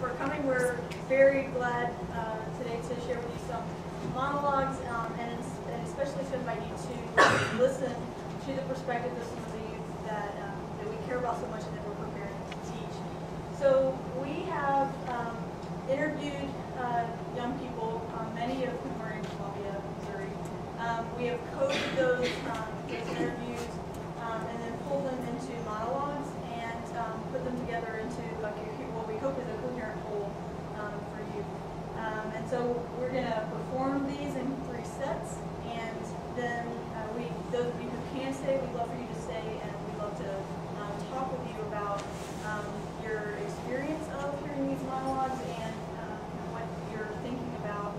for coming. We're very glad today to share with you some monologues, and especially to invite you to listen to the perspective of some of the youth that we care about so much and that we're preparing to teach. So we have interviewed young people, many of whom are in Columbia, Missouri. We have coded those interviews and then pulled them into monologues and put them together into what we hope is a coherent whole for you. And so we're going to perform these in 3 sets, and then those of you who can stay, we'd love for you to stay, and we'd love to talk with you about your experience of hearing these monologues and what you're thinking about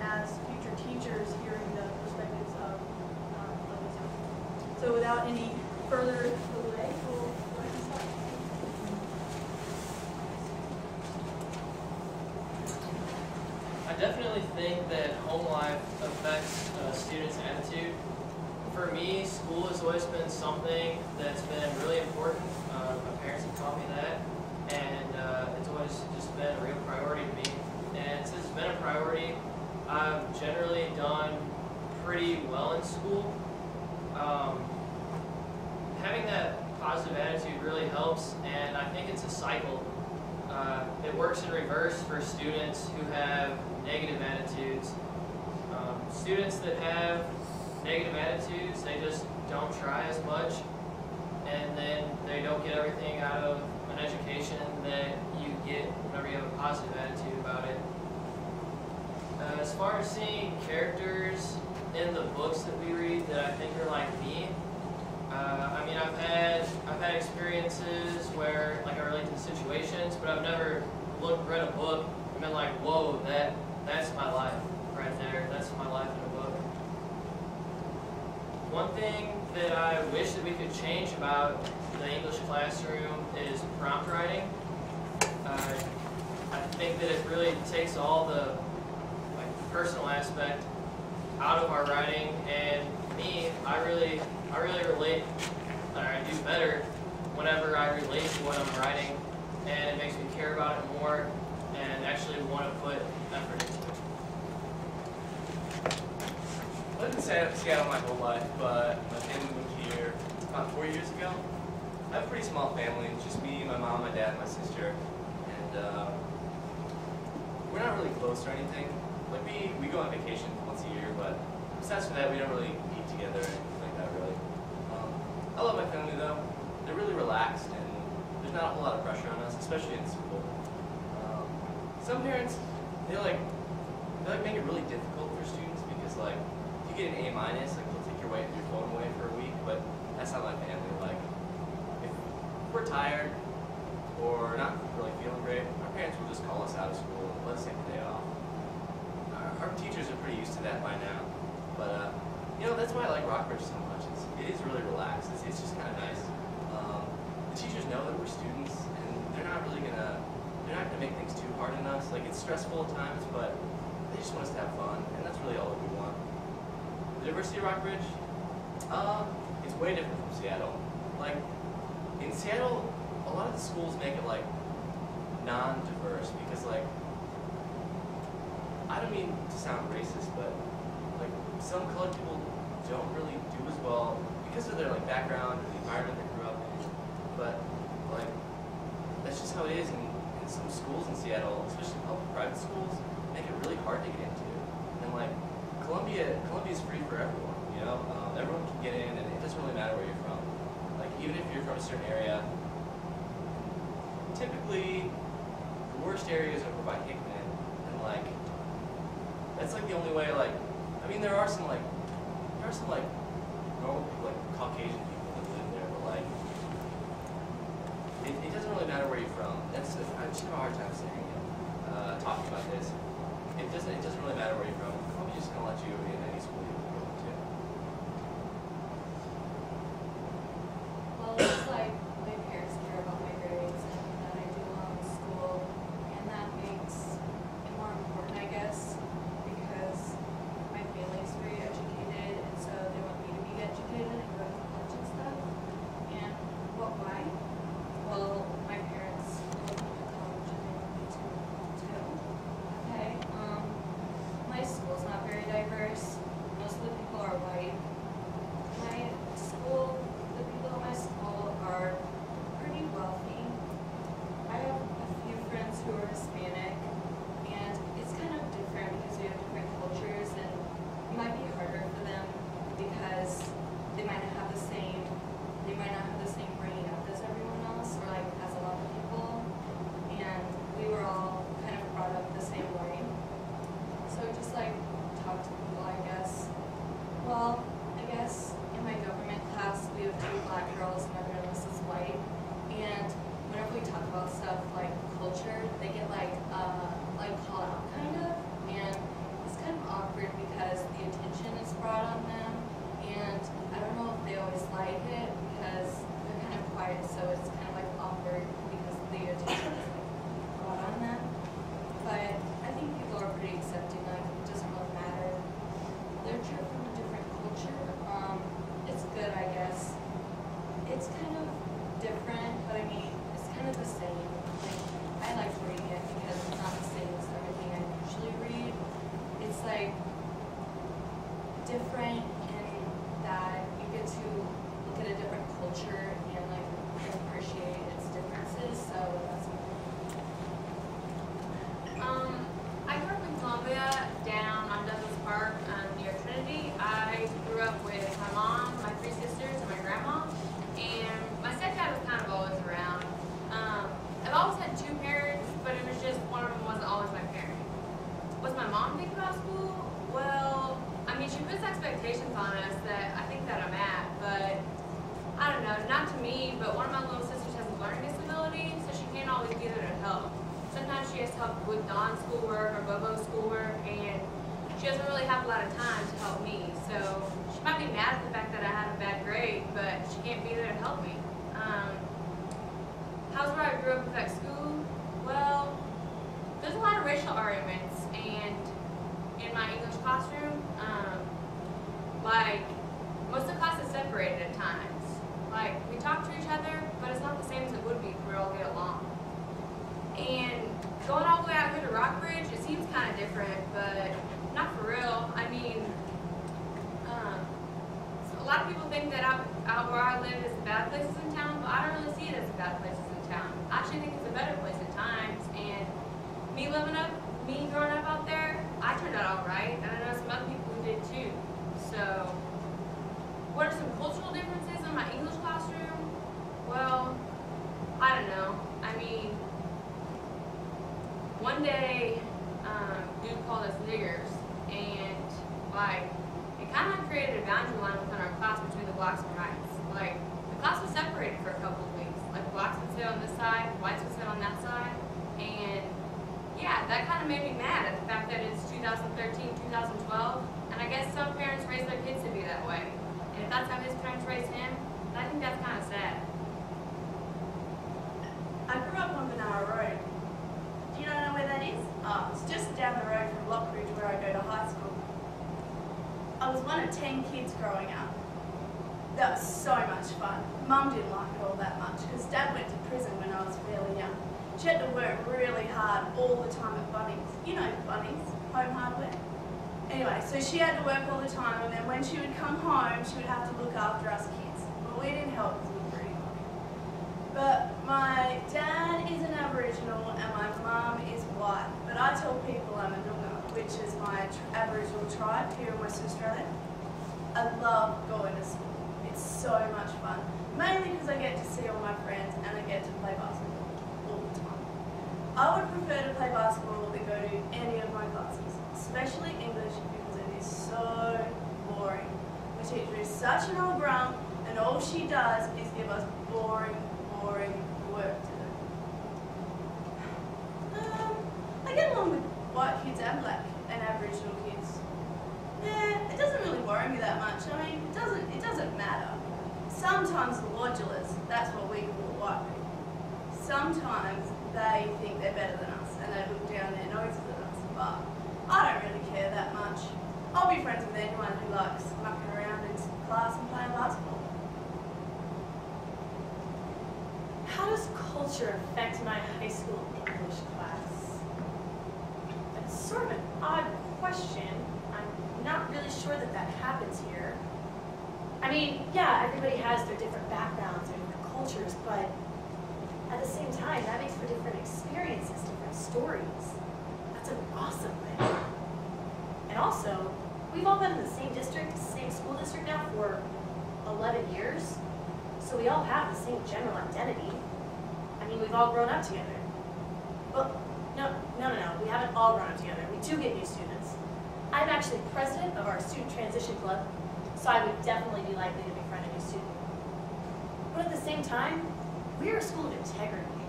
as future teachers hearing the perspectives of these young people. So without any further delay, we'll go ahead and start. I definitely think that home life affects students' attitude. For me, school has always been something that's been really important. My parents have taught me that, and it's always just been a real priority to me. And since it's been a priority, I've generally done pretty well in school. Having that positive attitude really helps, and I think it's a cycle. It works in reverse for students who have negative attitudes. Students that have negative attitudes, they just don't try as much, and then they don't get everything out of an education that you get whenever you have a positive attitude about it. As far as seeing characters in the books that we read that I think are like me, I mean, I've had experiences where I relate to the situations, but I've never read a book and been like, whoa, that's my life right there. That's my life in a book. One thing that I wish that we could change about the English classroom is prompt writing. I think that it really takes all the personal aspect out of our writing, and me, I really relate, and I do better whenever I relate to what I'm writing, and it makes me care about it more and actually want to put effort into it. I lived in Seattle my whole life, but my family moved here about 4 years ago. I have a pretty small family. It's just me, my mom, my dad, and my sister. And we're not really close or anything. Like, we go on vacation once a year, but besides from that, we don't really eat together or anything like that, really. I love my family, though. They're really relaxed, and there's not a whole lot of pressure on us, especially in school. Some parents, they make it really difficult for students because, like, if you get an A-, like, they'll take your phone away for a week, but that's not my family. Like, if we're tired or not really feeling great, our parents will just call us out of school and let us take the day off. Our teachers are pretty used to that by now, but that's why I like Rockbridge so much. It is really relaxed. It's just kind of nice. The teachers know that we're students, and they're not gonna make things too hard on us. Like, it's stressful at times, but they just want us to have fun, and that's really all that we want. The University of Rockbridge, it's way different from Seattle. Like, in Seattle, a lot of the schools make it non-diverse because I don't mean to sound racist, but some colored people don't really do as well because of their background or the environment they grew up in. But that's just how it is in some schools in Seattle, especially public private schools, make it really hard to get into. And Columbia is free for everyone, everyone can get in, and it doesn't really matter where you're from. Even if you're from a certain area, typically the worst areas are over by Hickman, and that's the only way. I mean, there are some normal people, Caucasian people that live there, but it doesn't really matter where you're from. I just have a hard time saying talking about this. It doesn't really matter where you're from. Columbia's just gonna let you in any school you go to. Well, it looks like my parents care about my grades and that I do well in school, and that makes it more important, I guess, because my family's very educated, and so they want me to be educated and go to college and stuff. And why? Well, my parents want me to college and they want me to to help with Dawn's schoolwork or Bobo's schoolwork, and she doesn't really have a lot of time to help me. So she might be mad at the fact that I had a bad grade, but she can't be there to help me. How's where I grew up at school? Well, there's a lot of racial arguments, and in my English classroom, like, most of the class is separated at times. Like, we talk to each other, but it's not the same as it would be if we all get along. And going all the way out here to Rockbridge, it seems kind of different, but not for real. I mean, a lot of people think that out where I live is bad places in town, but I don't really see it as bad places in town. I actually think it's a better place at times, and me growing up out there, I turned out all right, and I know some other people who did too. So, what are some cultural differences in my English classroom? Well, I don't know. I mean, one day, dude called us niggers, and like, it kind of created a boundary line within our class between the blacks and whites. Like, the class was separated for a couple of weeks. Like, the blacks would sit on this side, whites would sit on that side, and yeah, that kind of made me mad at the fact that it's 2013, 2012, and I guess some parents raise their kids to be that way. And if that's how his parents raised him, I think that's kind of sad. I grew up on Banana Road. Do you know where that is? It's just down the road from Lockridge where I go to high school. I was one of 10 kids growing up. That was so much fun. Mum didn't like it all that much because Dad went to prison when I was fairly young. She had to work really hard all the time at Bunnings. You know Bunnings, home hardware. Anyway, so she had to work all the time, and then when she would come home, she would have to look after us kids. But we didn't help because we were pretty young. But my dad is an Aboriginal and my mum is white. But I tell people I'm a Noongar, which is my Aboriginal tribe here in Western Australia. I love going to school. It's so much fun. Mainly because I get to see all my friends and I get to play basketball all the time. I would prefer to play basketball than go to any of my classes, especially English, because it is so boring. My teacher is such an old grump, and all she does is give us boring work to do. I get along with white kids and black and Aboriginal kids. Yeah, it doesn't really worry me that much. I mean, it doesn't matter. Sometimes the modulars, that's what we call white people. Sometimes they think they're better than us and they look down their noses at us, but I don't really care that much. I'll be friends with anyone who likes mucking around in class and playing basketball. How does culture affect my high school English class? That's sort of an odd question. I'm not really sure that happens here. I mean, yeah, everybody has their different backgrounds, their different cultures, but at the same time, that makes for different experiences, different stories. That's an awesome thing. And also, we've all been in the same district, same school district now for 11 years, so we all have the same general identity. I mean, we've all grown up together. Well, no, we haven't all grown up together. We do get new students. I'm actually president of our student transition club, so I would definitely be likely to befriend a new student. But at the same time, we're a school of integrity,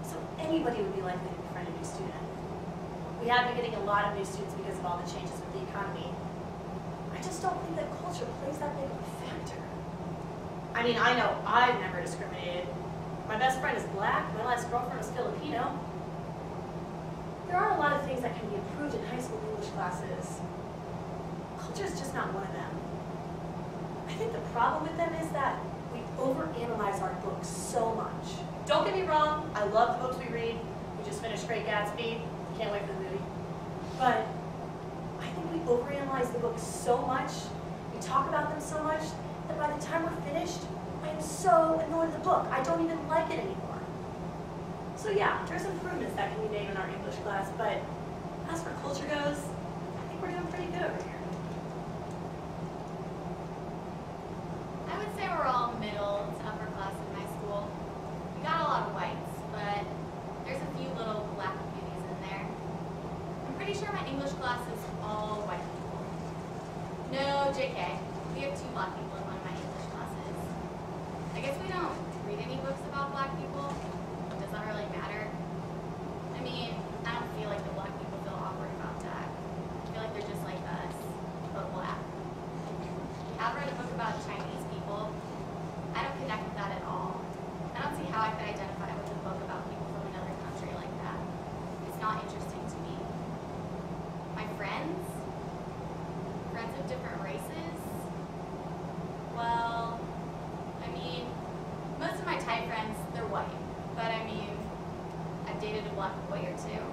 so anybody would be likely to befriend a new student. We have been getting a lot of new students because of all the changes with the economy. I just don't think that culture plays that big of a factor. I mean, I know I've never discriminated. My best friend is black, my last girlfriend is Filipino. There are a lot of things that can be improved in high school English classes. Culture is just not one of them. I think the problem with them is that we overanalyze our books so much. Don't get me wrong, I love the books we read. We just finished Great Gatsby. Can't wait for the movie. But I think we overanalyze the books so much, we talk about them so much, that by the time we're finished, I am so annoyed with the book. I don't even like it anymore. So yeah, there's improvements that can be made in our English class, but as for culture goes, I think we're doing pretty good over here. I would say we're all middle to upper class in my school. We got a lot of whites, but there's a few little black beauties in there. I'm pretty sure my English class is all white people. No, JK. We have 2 black people in one of my English classes. I guess we don't read any books about black people. It doesn't really matter. I mean, I don't not interesting to me. My friends of different races, well, I mean, most of my Thai friends, they're white, but I mean, I've dated a black boy or two.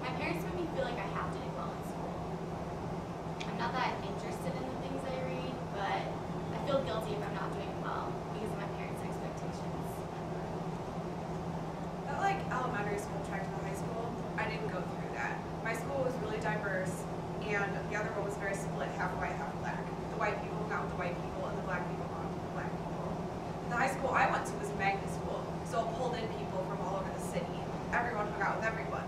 My parents made me feel like I have to do well in school. I'm not that interested in the things I read, but I feel guilty if I'm not doing well because of my parents' expectations. That like elementary school track to high school, I didn't go through that. My school was really diverse, and the other one was very split, half white, half black. The white people hung out with the white people, and the black people hung out with the black people. The high school I went to was a magnet school, so it pulled in people from all over the city. Everyone hung out with everyone.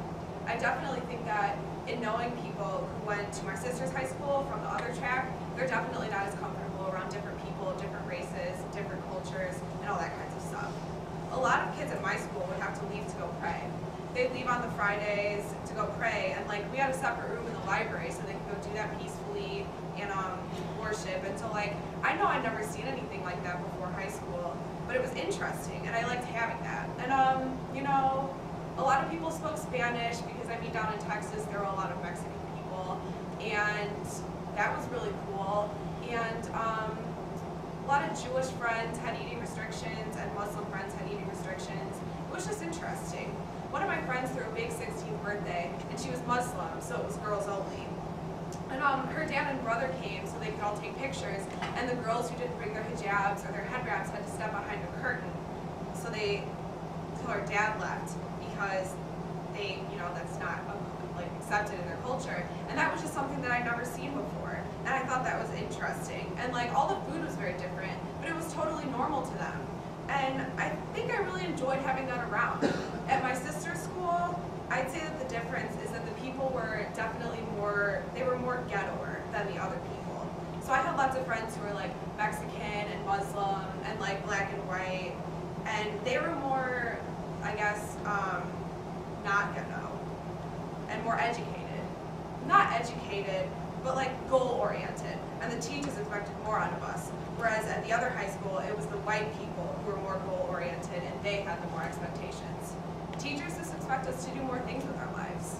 I definitely think that in knowing people who went to my sister's high school from the other track, they're definitely not as comfortable around different people, different races, different cultures, and all that kinds of stuff. A lot of kids at my school would have to leave to go pray. They'd leave on the Fridays to go pray, and like we had a separate room in the library so they could go do that peacefully and worship. And so like I know I'd never seen anything like that before high school, but it was interesting, and I liked having that. And you know, a lot of people spoke Spanish because I mean down in Texas there were a lot of Mexican people, and that was really cool. And a lot of Jewish friends had eating restrictions, and Muslim friends had eating restrictions. It was just interesting. One of my friends threw a big 16th birthday, and she was Muslim, so it was girls only. And her dad and brother came so they could all take pictures, and the girls who didn't bring their hijabs or their headwraps had to step behind a curtain. So her dad left because they, you know, that's not like accepted in their culture. And that was just something that I'd never seen before. And I thought that was interesting. And like all the food was very different, but it was totally normal to them. And I think I really enjoyed having that around. At my sister's school, I'd say that the difference is that the people were definitely they were more ghettoer than the other people. So I had lots of friends who were like Mexican and Muslim and like black and white, and they were more, I guess, not ghetto and more educated. Not educated, but like goal-oriented, and the teachers expected more out of us. Whereas at the other high school, it was the white people who were more goal-oriented, and they had the more expectations. Teachers just expect us to do more things with our lives.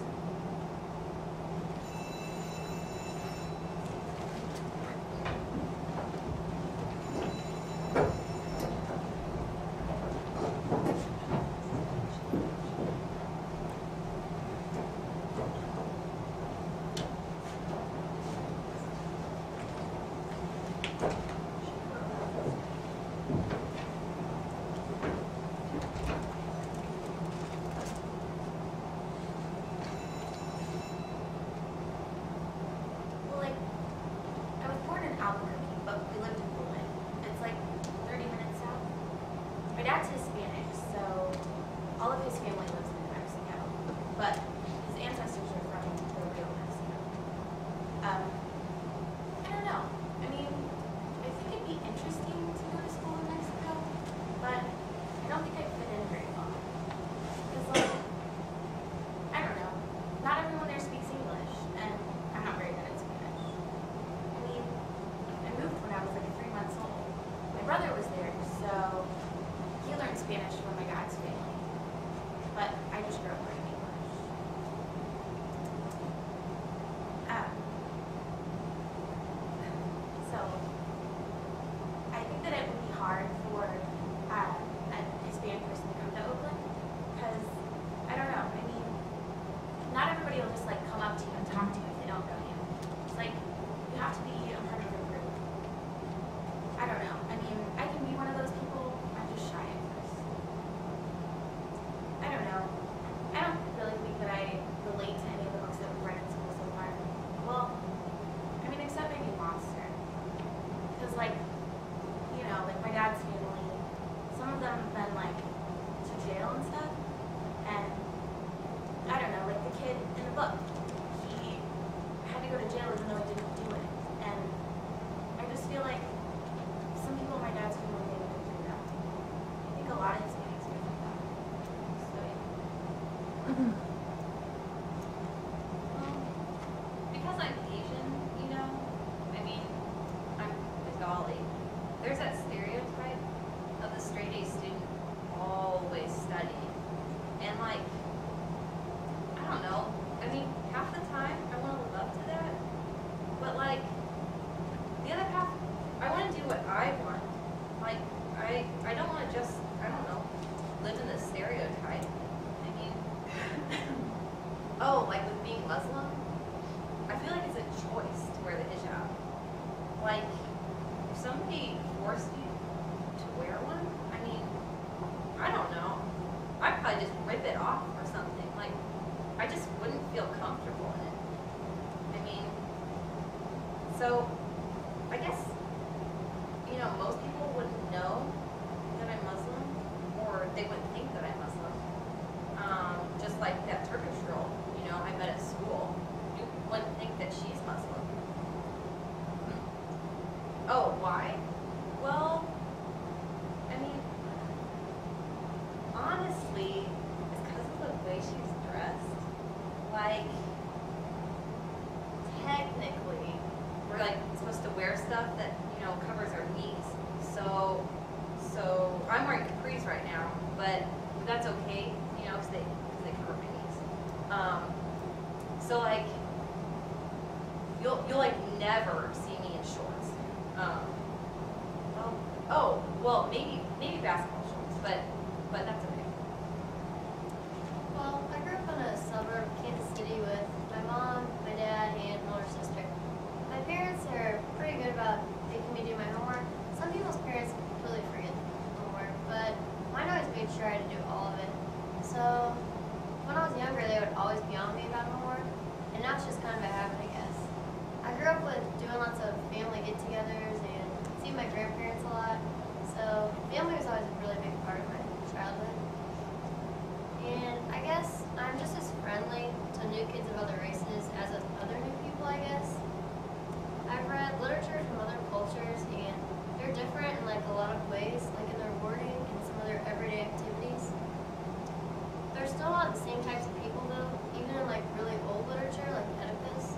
Because I'm Asian, you know, I mean, I'm Bengali. There's that stereotype of the straight A student always studying. And like, Oh, like with being Muslim? I feel like it's a choice to wear the hijab. Like, if somebody forced you to wear one, I mean, I don't know. I'd probably just rip it off or something. Like, I just wouldn't feel comfortable in it. I mean, so, I guess, you know, most people wouldn't know that I'm Muslim, or they wouldn't think that I'm Muslim. Just like that Turkish girl, you know, I met at school. You wouldn't think that she's Muslim. Oh, why? Well, I mean, honestly, it's because of the way she's dressed. Like, technically, we're like supposed to wear stuff that, you know, covers our knees. So I'm wearing capris right now, but that's okay, you know, because they cover my knees. So like, you'll like never see me in shorts. Well, maybe basketball shorts, but that's okay. Well, I grew up in a suburb of Kansas City with my mom, my dad, and older sister. My parents are pretty good about making me do my homework. Some people's parents completely forget homework, but mine always made sure I had to do all of it. So when I was younger, they would always be on me about homework, and now it's just kind of a habit, I guess. I grew up with doing lots of family get-togethers and seeing my grandparents a lot, so family was always a really big part of my childhood. And I guess I'm just as friendly to new kids of other races as with other new people, I guess. I've read literature from other cultures, and they're different in like a lot of ways, like in their wording and some of their everyday activities. There's still a lot of the same types of people though, even in like really old literature like Oedipus.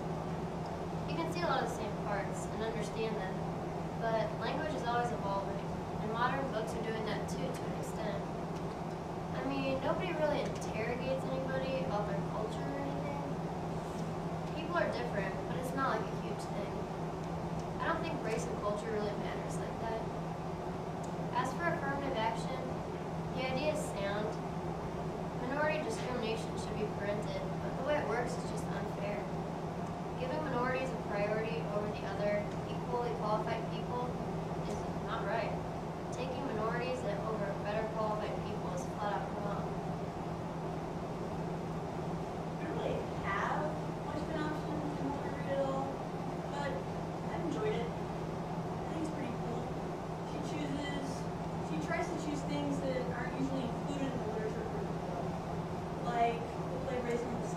You can see a lot of the same parts and understand them, but language is always evolving, and modern books are doing that too to an extent. I mean, nobody really interrogates anybody about their culture or anything. People are different, but it's not like a huge thing. I don't think race and culture really matters like that. As for affirmative action, the idea is sound. Minority discrimination should be prevented, but the way it works is just unfair. Giving minorities a priority over the other equally qualified people is not right. Taking minorities over better qualified people is flat out wrong. I don't really have much of an option in what I read at all, but I've enjoyed it. I think it's pretty cool. She tries to choose things that aren't usually included in the literature curriculum, like the play Raising the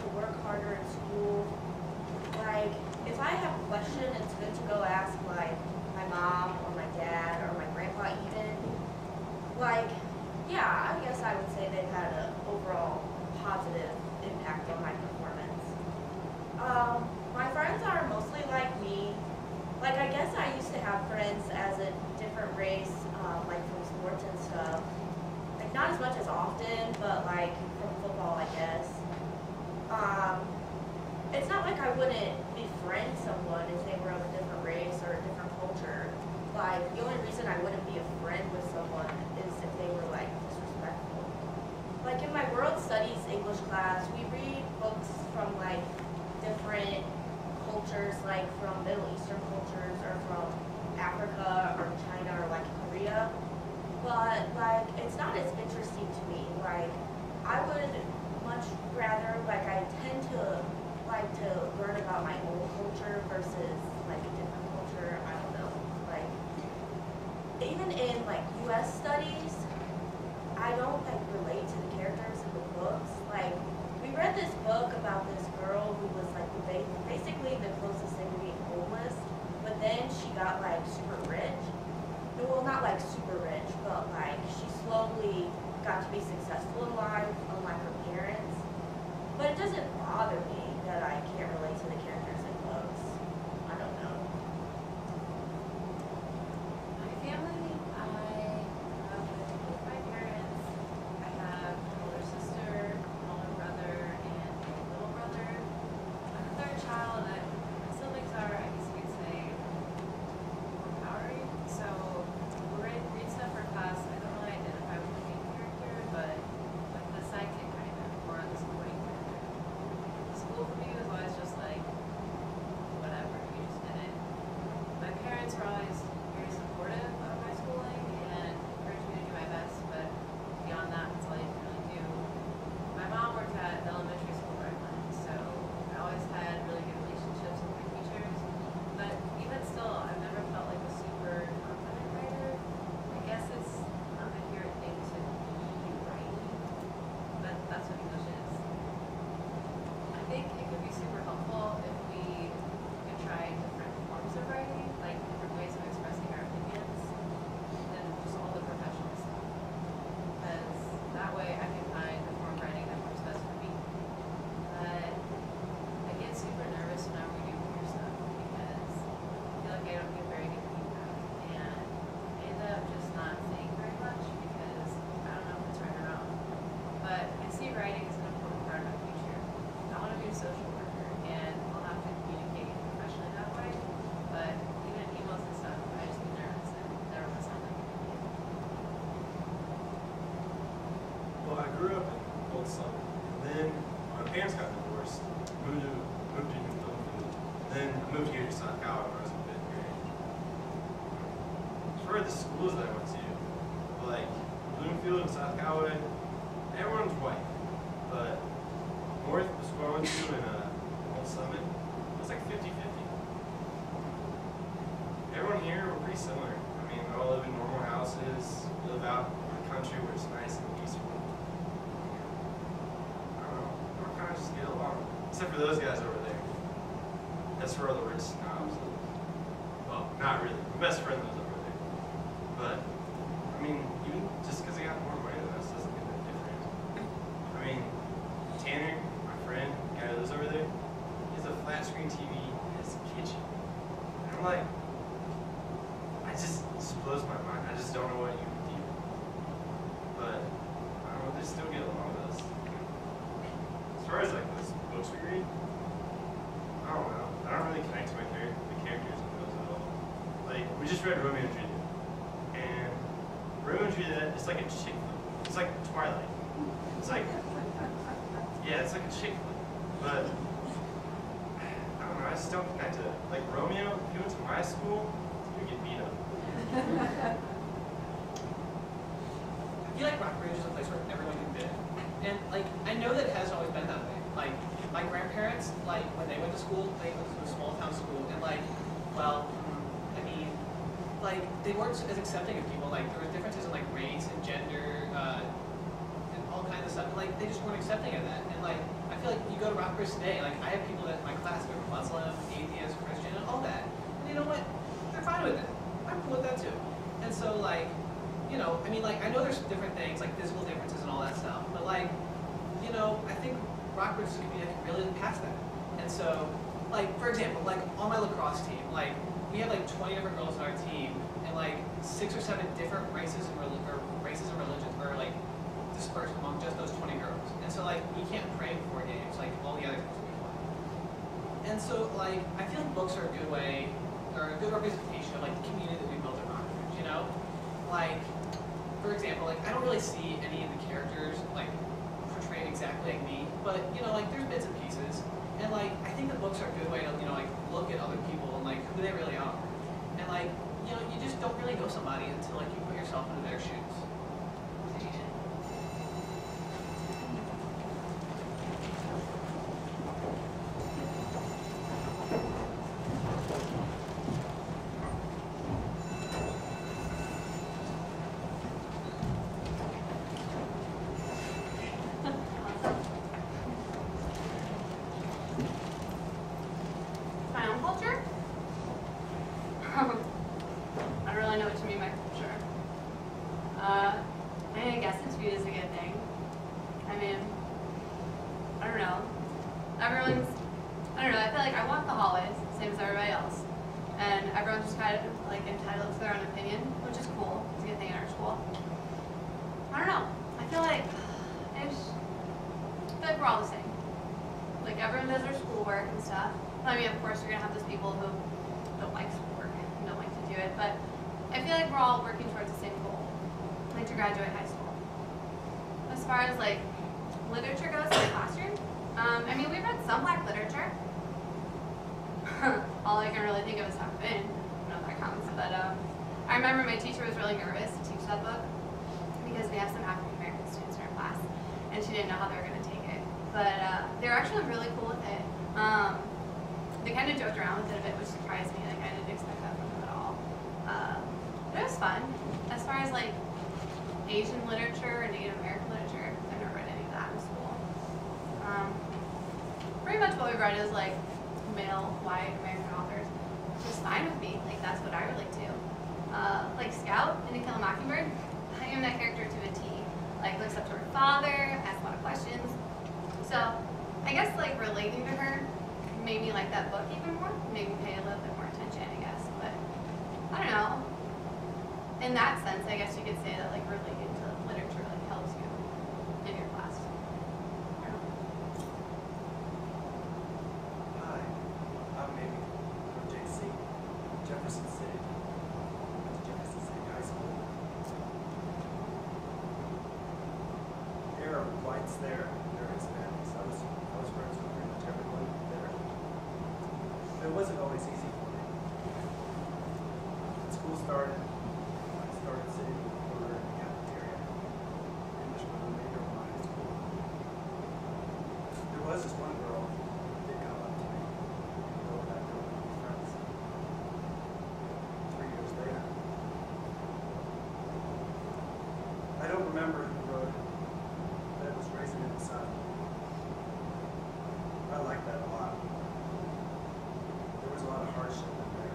to work harder in school. Like, if I have a question, it's good to go ask, like, my mom or my dad or my grandpa even. Like, yeah, I guess I would say they've had an overall positive impact on my performance. My friends are mostly like me. Like, I guess I used to have friends as a different race, like from sports and stuff. Like, not as much as often, but like from football, I guess. It's not like I wouldn't befriend someone if they were of a different race or a different culture. Like, the only reason I wouldn't be a friend with someone is if they were like disrespectful. Like in my world studies English class, we read books from like different cultures, like from Middle Eastern cultures or from Africa or China or like Korea. But like, it's not as interesting to me. Like, I would much rather, like, I tend to like to learn about my own culture versus like a different culture. I don't know. Like, even in like U.S. studies, I don't like relate to the characters in the books. Like, we read this book about this girl who was like basically the closest thing to being homeless, but then she got like super rich. Well, not like super rich, but like she slowly got to be successful in life, unlike her parents. But it doesn't bother me that I can't relate to the characters in books. I don't know. My family, I grew up with both my parents. I have an older sister, an older brother, and a little brother. I'm the third child, and my siblings are, I guess you could say, overpowering. So we're in read stuff for class. I don't really identify with the main character, but like the sidekick kind of, or the supporting character. School for me was always just like, whatever, you just did it. My parents were always very supportive of my schooling and encouraged me to do my best, but beyond that, that's all you can really do. My mom worked at the elementary school where I went, so I always had really good relationships with my teachers, but even still, I've never felt like a super confident writer. I guess it's not my favorite thing to be writing, but that's what English is. I think it could be super helpful if we could try different forms of writing, like different ways of expressing our opinions, than just all the professional stuff. Because that way I can find the form of writing that works best for me. But I get super nervous when I'm reading your stuff because I feel like I don't get very good feedback. And I end up just not saying very much because I don't know if it's right or wrong. But I see writing as an important part of my future. I want to be a social worker, and I'll have to communicate professionally that way. But even in emails and stuff, I just get nervous and never want to sound like an idiot. Well, I grew up in Old Summit, and then my parents got divorced, moved to Bloomfield, then I moved here to South Carolina when I was in 5th grade. As far as the schools that I went to, like Bloomfield and South Carolina, everyone's white, but North, the school I went to in Old Summit, it was like 50-50. Everyone here were pretty similar. I mean, we all live in normal houses, live out in the country where it's nice and peaceful. I don't know, everyone kind of just get along. Except for those guys over there. That's where all the rich snobs live. Well, not really. My best friend lives over there. But, I mean, even just because they got more money than us doesn't make that different. I mean, Tanner, my friend, the guy who lives over there, he has a flat screen TV in his kitchen. And I'm like, it just blows my mind. I just don't know what you would do. But, I don't know, they still get along with us. As far as like those books we read, I don't know. I don't really connect to the characters in those at all. Like, we just read Romeo and Juliet. And Romeo and Juliet, it's like a chick flick. It's like Twilight. It's like, yeah, it's like a chick flick. But, I don't know, I just don't connect to it. Like Romeo, if you went to my school, you'd get beat up. I feel like Rockbridge is a place where everyone can fit. And like, I know that it hasn't always been that way. Like, my grandparents, like, when they went to school, they went to a small town school, and like, well, I mean, like, they weren't as accepting of people. Like, there were differences in like race and gender, and all kinds of stuff. And like, they just weren't accepting of that. And like, I feel like you go to Rockbridge today, like I have people that in my class who are Muslim, atheist, Christian, and all that. And you know what? They're fine with it. I'm cool with that too. And so like, you know, I mean like I know there's different things, like physical differences and all that stuff, but like, you know, I think Rockbridge is a community that can really look past that. And so, like, for example, like on my lacrosse team, like we have like 20 different girls on our team, and like 6 or 7 different races and religions are like dispersed among just those 20 girls. And so like we can't pray before games, like all the other things we want. And so like I feel like books are a good way, or a good representation of like the community that we built at Rockbridge, you know? Like, for example, like I don't really see any of the characters like portrayed exactly like me, but you know, like there's bits and pieces. And like I think the books are a good way to, you know, like look at other people and like who they really are. And like, you know, you just don't really know somebody until like you put yourself into their shoes. My own culture? I don't really know what you mean by culture. I guess it's viewed as a good thing. I mean, I don't know. Everyone's, I don't know, I feel like I walk the hallways, same as everybody else. And everyone's just kind of like entitled to their own opinion, which is cool. It's a good thing in our school. I don't know. I feel like we're all the same. Like everyone does their schoolwork and stuff. I mean, of course, you're gonna have those people who don't like schoolwork and don't like to do it, but I feel like we're all working towards the same goal, like to graduate high school. As far as like literature goes in the classroom, I mean, we've read some Black literature. All I can really think of is Huck Finn. I don't know if that counts, but I remember my teacher was really nervous to teach that book because we have some African American students in our class, and she didn't know how they were gonna take it. But they were actually really cool with it. They kind of joked around with it a bit, which surprised me. Like I didn't expect that from them at all. But it was fun. As far as like Asian literature or Native American literature, I've never read any of that in school. Pretty much what we've read is like male, white American authors, which is fine with me. Like that's what I relate to. Like Scout in To Kill a Mockingbird, I am that character to a T. Like looks up to her father, asks a lot of questions. So I guess like relating to her made me like that book even more, made me pay a little bit more attention, I guess. But I don't know. In that sense, I guess you could say that like relating to literature like helps you in your class. I don't know. Hi, I'm Amy from JC, Jefferson City. Went to Jefferson City High School. There are whites there, there are Hispanics. I was friends with pretty much everyone there. But it wasn't always easy for me. When school started, I started sitting in the corner in the cafeteria, pretty much for the remainder of my high school. There was this one girl who did come up to me, and go back over to my friends. 3 years later. I don't remember who wrote it, but it was Raising in the Sun. I like that a lot. There was a lot of hardship in there.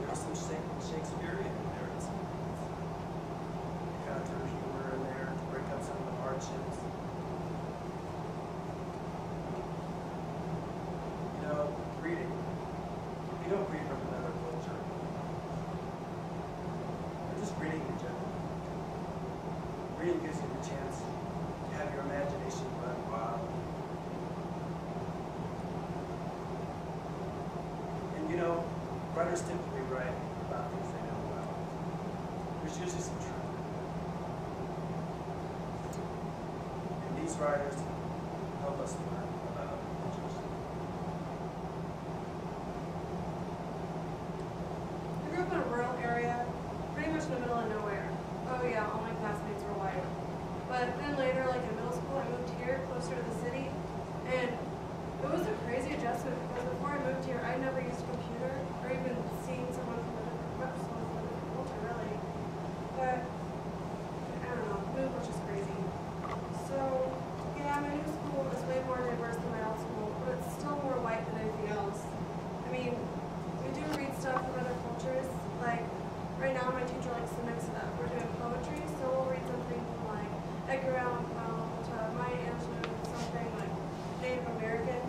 There was some Shakespearean in there. You kind of threw humor in there to break up some of the hardships. You know, reading. If you don't read from another culture, or just reading in general, reading gives you the chance to have your imagination run wild. And you know, writers typically write about things they know about. There's usually some truth. And these writers help us learn about other cultures. I grew up in a rural area, pretty much in the middle of nowhere. Oh yeah, all my classmates were white. But then later, like in middle school, I moved here, closer to the city, and it was a crazy adjustment because before I moved here, I never used a computer or even seen someone from a different culture, really. But I don't know, moved was just crazy. So yeah, my new school American,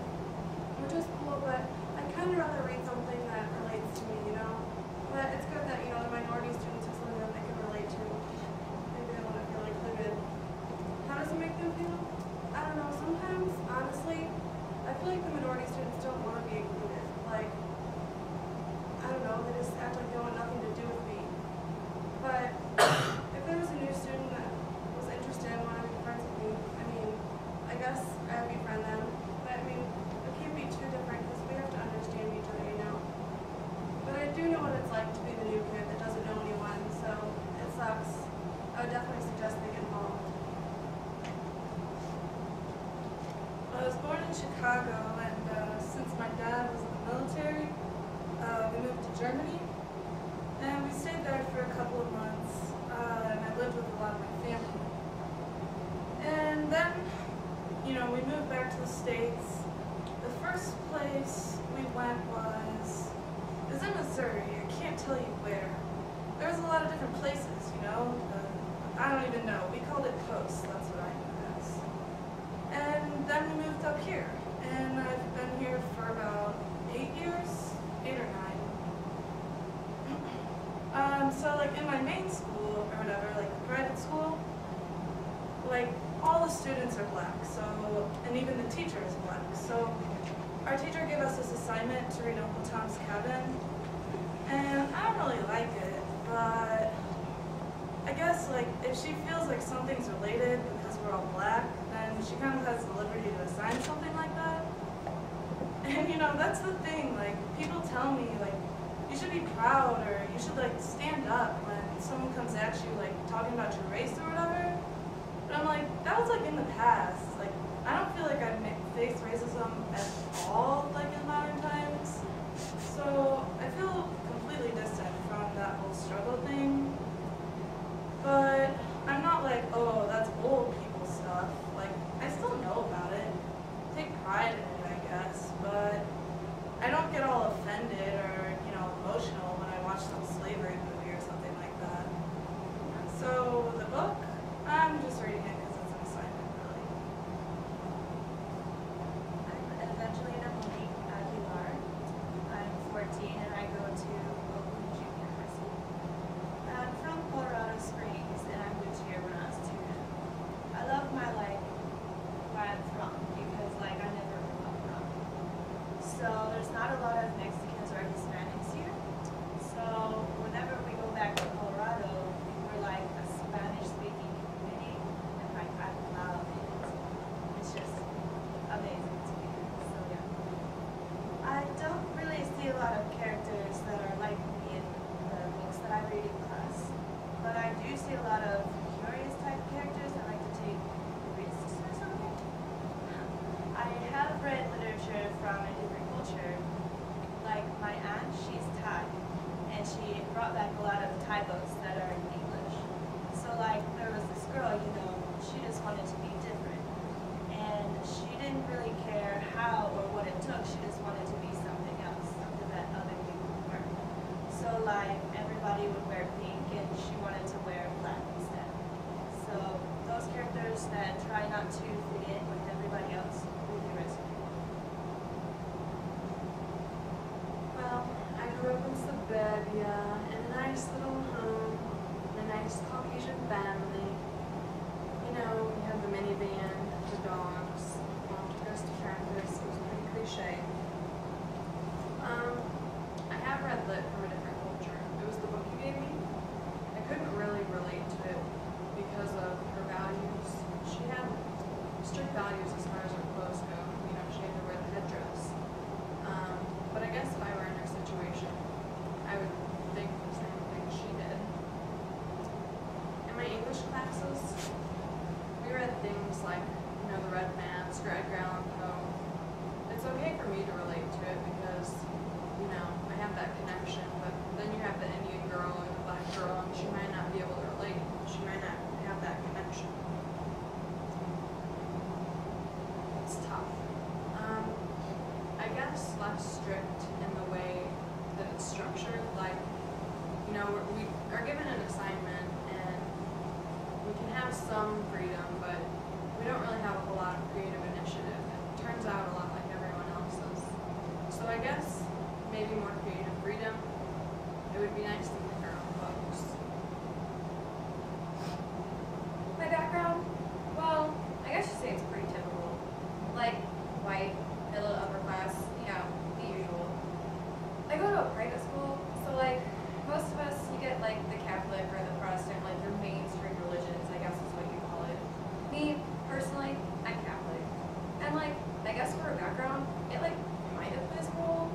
which is cool, but I'd kind of rather read something that relates to me, you know? But it's good that, you know, the minority students are something that they can relate to. Maybe they want to feel included. How does it make them feel? I don't know. Sometimes, honestly, I feel like the minority students don't want to be included. Like, I don't know, they just act like they want nothing to do with me. But if there was a new student that was interested and wanted to be friends with me, I mean, I guess I would befriend them. But I mean, it can't be too different because we have to understand each other, you know? But I do know what it's like to be the new kid that doesn't know anyone, so it sucks. I would definitely suggest they get involved. I was born in Chicago, and since my dad was in the military, we moved to Germany, and we stayed there for a couple of months, and I lived with a lot of my family. And then, you know, we moved back to the States. The first place we went was in Missouri. I can't tell you where. There was a lot of different places, you know. I don't even know. We called it Coast. That's what I knew it as. And then we moved up here, and I've been here for about 8 years, 8 or 9. So like in my main school or whatever, like the private school, like all the students are black, so, and even the teacher is black. So our teacher gave us this assignment to read Uncle Tom's Cabin, and I don't really like it, but I guess like if she feels like something's related because we're all black, then she kind of has the liberty to assign something like that. And you know, that's the thing, like people tell me like you should be proud or you should like stand up when someone comes at you like talking about your race or whatever. But I'm like, that was like in the past. Like I don't feel like I've faced racism at all like in modern times. So I feel completely distant from that whole struggle thing. But I'm not like, oh, that's old people stuff. Like, I still know about it. Take pride in it, I guess. But I don't get all offended or, you know, emotional when I watch some slavery movie or something like that. So the book, I'm just reading it because it's an assignment, really. I'm Evangelina Monique Aguilar. I'm 14 and I go to Oakland Junior High School. I'm from Colorado Springs and I moved here when I was 2. I love my where I'm from because I never grew up from. So there's not a lot of Mexicans or Hispanics here. So whenever we go back to Colorado, we're like a Spanish-speaking community, and I love it. It's just amazing to me. So yeah, I don't really see a lot of characters that are like me in the books that I read in class, but I do see a lot of curious type characters that like to take risks or something. I have read literature from a different culture. Like my aunt, she's Thai, and she brought back a lot of Thai books that are in English. So like there was this girl, you know, she just wanted to be different, and she didn't really care how or what it took. She just wanted to be something else, something that other people weren't. So like everybody would wear pink, and she wanted to wear black instead. So those characters that try not to fit in with everybody else really resonate. Well, I grew up in suburbia, in a nice little home, in a nice Caucasian family. You know, we had the minivan, the dogs, goes to practice. It was pretty cliche. I have read Lit from a different culture. It was the book you gave me. I couldn't really relate to it because of her values. She had strict values as far as her clothes go. You know, she had to wear the headdress. But I guess if I were in her situation, I would think the same thing she did. In my English classes, we read things like, you know, The Red Man, Edgar Allan Poe. It's okay for me to relate to it because, you know, I have that connection, but then you have the Indian girl or the black girl, and she might not be able to relate. She might not have that connection. It's tough. I guess less strict in the way that it's structured. Like, you know, we are given an assignment and we can have some freedom, but we don't really have a whole lot of creative initiative in turns out a lot like everyone else's. So I guess maybe more creative freedom. It would be nice to pick our own books. My background? Well, I guess you'd say it's pretty typical. Like, white, middle upper class, you know, the usual. I go to a private school, so like, most of us, you get like the Catholic or the Protestant, like your mainstream religions, I guess is what you call it. Me, personally, I'm Catholic. And like, I guess for a background, it like might have plays a role,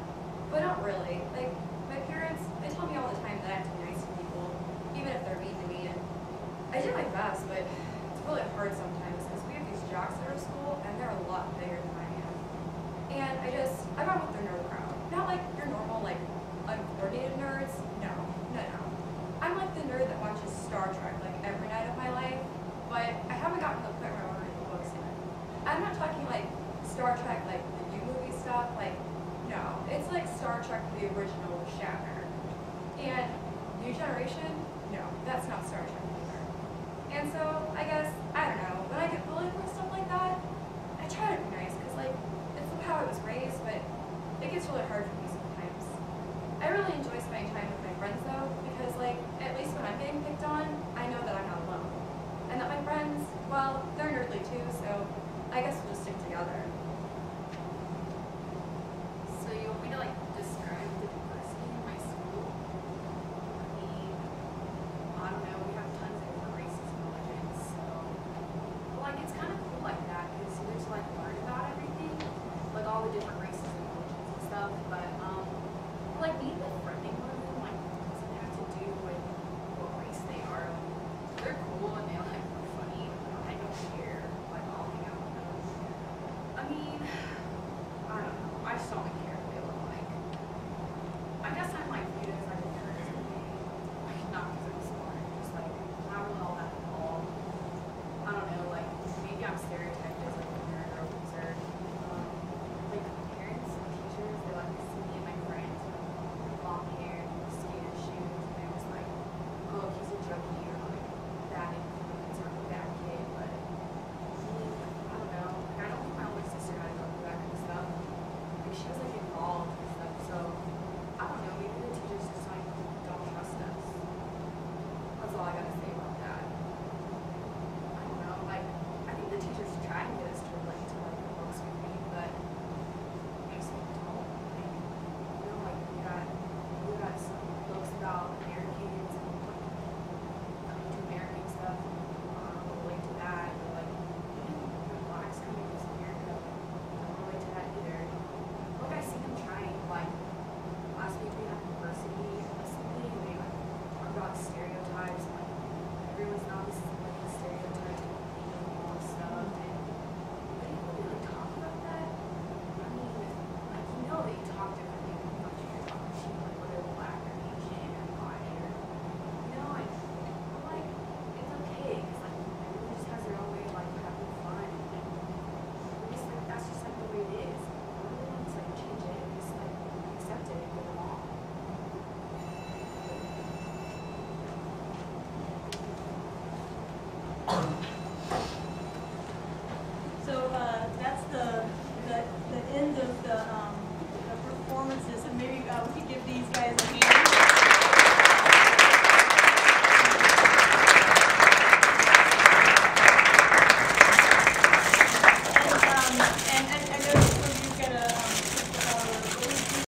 but not really. Like, my parents, they tell me all the time that I have to be nice to people, even if they're mean to me. And I do my best, but it's really hard sometimes because we have these jocks at our school, and they're a lot bigger than I am. And I'm not with the nerd crowd. Not like your normal, like, uncoordinated nerds. No. I'm like the nerd that watches Star Trek, like, every night of my life, but I haven't gotten to the point where I want to read the books yet. I'm not talking, like, Star Trek, like, the new movie stuff, like, no. It's like Star Trek, the original with Shatner. And New Generation? No, that's not Star Trek either. And so, I guess, I don't know, when I get bullied for stuff like that, I try to